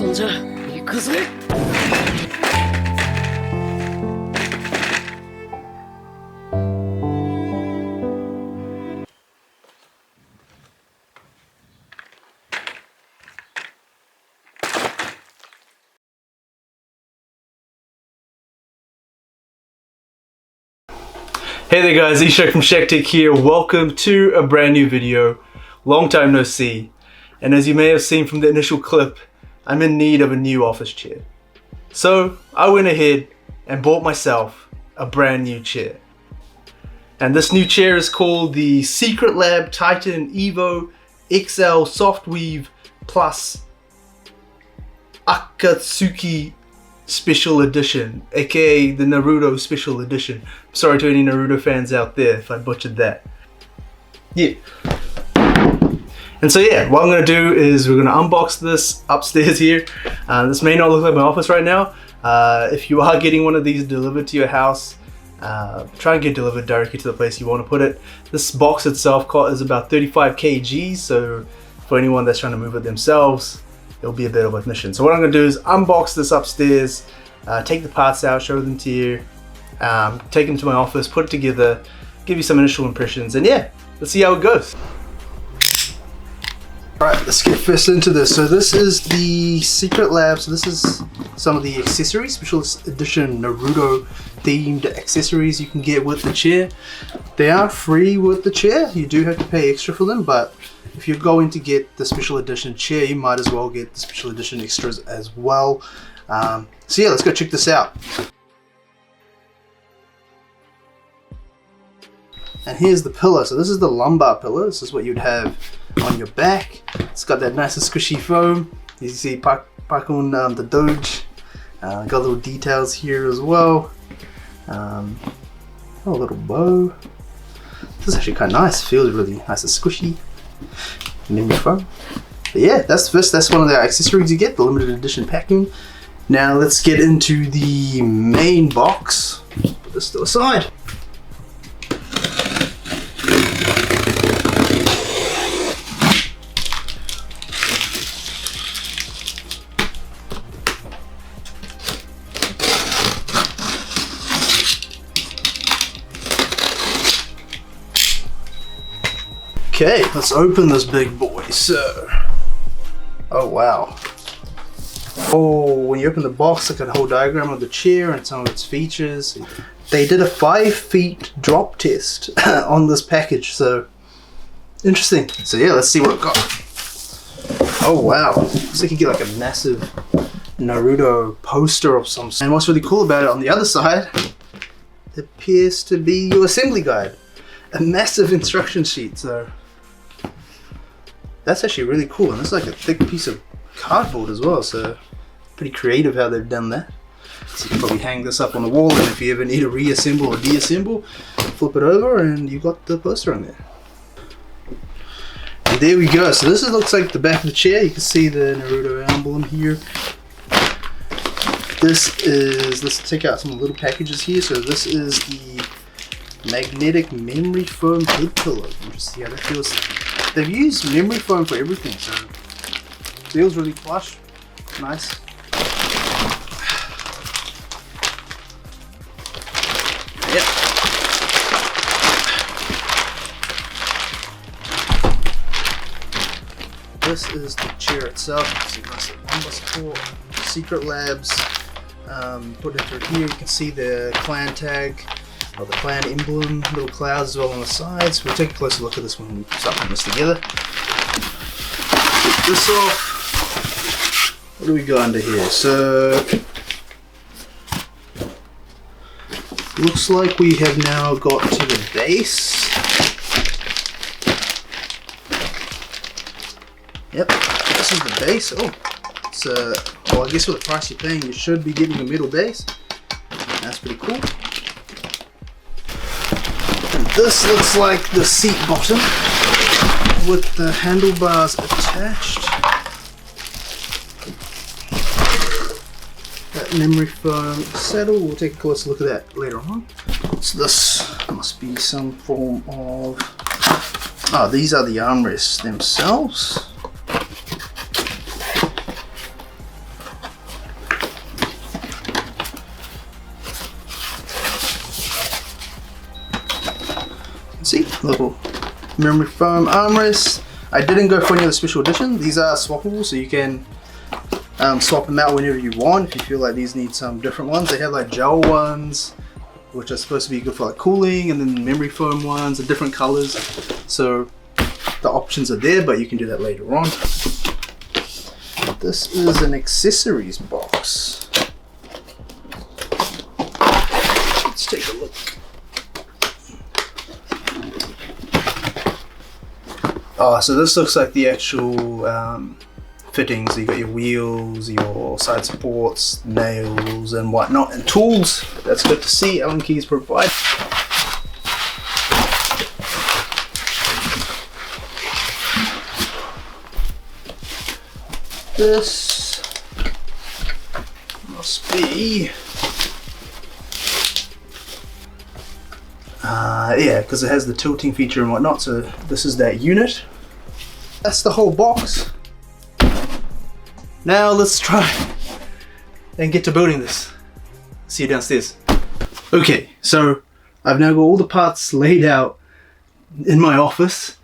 そんじゃ行くぜ。 Hey there guys, Shaqtech from Shaqtech here. Welcome to a brand new video. Long time no see. And as you may have seen from the initial clip, I'm in need of a new office chair. So I went ahead and bought myself a brand new chair. And this new chair is called the Secret Lab Titan Evo XL Soft Weave Plus Akatsuki Special Edition, aka the Naruto Special Edition. Sorry to any Naruto fans out there if I butchered that. Yeah. And so yeah, what I'm going to do is we're going to unbox this upstairs here. This may not look like my office right now. If you are getting one of these delivered to your house, try and get delivered directly to the place you want to put it. This box itself is about 35 kg, so for anyone that's trying to move it themselves, it'll be a bit of a mission. So what I'm going to do is unbox this upstairs, take the parts out, show them to you, take them to my office, put it together, give you some initial impressions, and yeah, let's see how it goes. Alright, let's get first into this. So this is the Secret Lab. So this is some of the accessories, special edition Naruto themed accessories you can get with the chair. They are free with the chair. You do have to pay extra for them, but if you're going to get the special edition chair, you might as well get the special edition extras as well. So yeah, let's go check this out. And here's the pillow. So this is the lumbar pillow. This is what you'd have on your back. It's got that nice squishy foam. You see Pakun the Doge. Got little details here as well. A little bow. This is actually kind of nice. Feels really nice and squishy. Memory foam. But yeah, that's one of the accessories you get, the limited edition packing. Now let's get into the main box. Put this to the side. Okay, let's open this big boy. So, oh wow. Oh, when you open the box, look at the whole diagram of the chair and some of its features. They did a 5 feet drop test on this package, so interesting. So yeah, let's see what it got. Oh wow, looks like you get like a massive Naruto poster of some sort. And what's really cool about it, on the other side, it appears to be your assembly guide. A massive instruction sheet, so that's actually really cool, and it's like a thick piece of cardboard as well, so pretty creative how they've done that. So you can probably hang this up on the wall, and if you ever need to reassemble or deassemble, flip it over and you got the poster on there. And there we go. So this looks like the back of the chair. You can see the Naruto emblem here. This is, let's take out some little packages here. So this is the magnetic memory foam head pillow. Interesting how that feels. They've used memory foam for everything, so it feels really plush, nice. Yep. This is the chair itself. You can see nice lumbar support, Secret Labs. Put it through here. You can see the clan tag. The clan emblem, little clouds as well on the sides. We'll take a closer look at this when we start putting this together. Get this off. What do we got under here? So, looks like we have now got to the base. Yep, this is the base. Oh, it's well, I guess with the price you're paying, you should be getting a metal base. That's pretty cool. This looks like the seat bottom with the handlebars attached. That memory foam saddle, we'll take a closer look at that later on. So this must be some form of... Oh, these are the armrests themselves. See, little memory foam armrest. I didn't go for any of the special edition. These are swappable, so you can swap them out whenever you want if you feel like these need some different ones. They have like gel ones, which are supposed to be good for like cooling, and then memory foam ones are different colors. So the options are there, but you can do that later on. This is an accessories box. Let's take a look. Oh, so this looks like the actual fittings. You got your wheels, your side supports, nails and whatnot, and tools. That's good to see. Allen keys provide. This must be yeah, because it has the tilting feature and whatnot, so this is that unit. That's the whole box. Now let's try and get to building this. See you downstairs. Okay, so I've now got all the parts laid out in my office.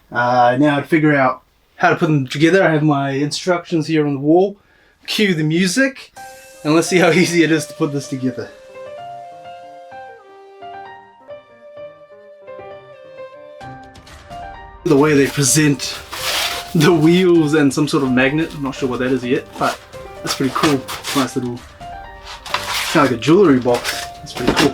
Now to figure out how to put them together. I have my instructions here on the wall. Cue the music, and let's see how easy it is to put this together. The way they present the wheels and some sort of magnet. I'm not sure what that is yet, but that's pretty cool. It's a nice little, kind of like a jewelry box. It's pretty cool.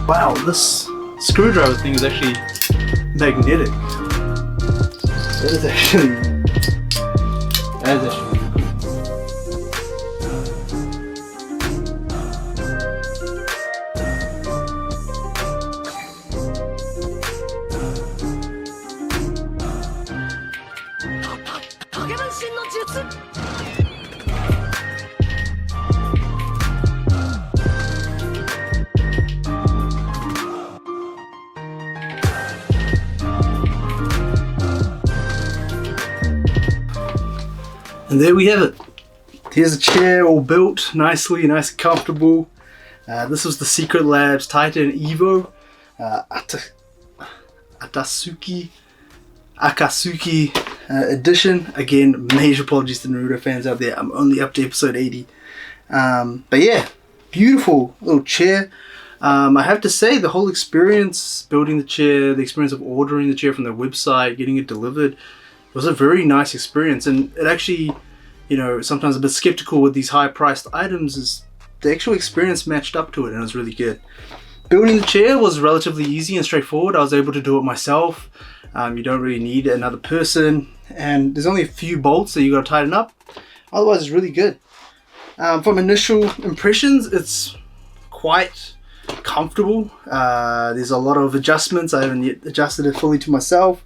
Wow, this screwdriver thing is actually magnetic. That is actually And there we have it. Here's a chair all built nicely, nice and comfortable. This was the Secret Labs Titan Evo Akatsuki edition. Again, major apologies to Naruto fans out there. I'm only up to episode 80. But yeah, beautiful little chair. I have to say, the whole experience building the chair, the experience of ordering the chair from their website, getting it delivered, was a very nice experience. And it actually, you know, sometimes a bit skeptical with these high priced items, is the actual experience matched up to it, and it was really good. Building the chair was relatively easy and straightforward. I was able to do it myself. You don't really need another person, and there's only a few bolts that you got to tighten up. Otherwise, it's really good. From initial impressions, it's quite comfortable. There's a lot of adjustments. I haven't yet adjusted it fully to myself.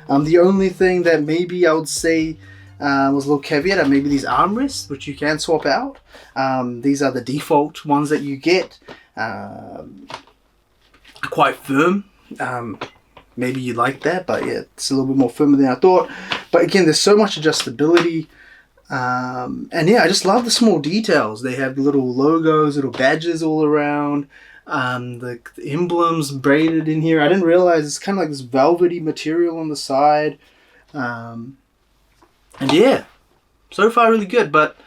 The only thing that maybe I would say was a little caveat, maybe these armrests, which you can swap out. These are the default ones that you get. Quite firm. Maybe you like that, but yeah, it's a little bit more firmer than I thought. But again, there's so much adjustability. And yeah, I just love the small details. They have little logos, little badges all around. The emblems braided in here. I didn't realize it's kind of like this velvety material on the side. And yeah, so far really good. But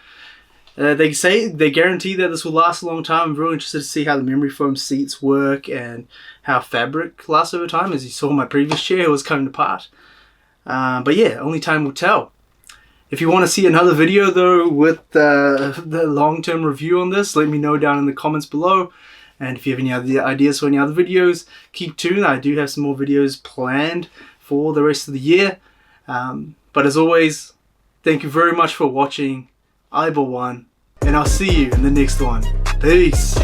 they guarantee that this will last a long time. I'm really interested to see how the memory foam seats work and how fabric lasts over time. As you saw in my previous chair, it was coming apart. But yeah, only time will tell. If you want to see another video though with the long-term review on this, let me know down in the comments below. And if you have any other ideas for any other videos, keep tuned. I do have some more videos planned for the rest of the year. But as always, Thank you very much for watching. Aiba1, and I'll see you in the next one. Peace.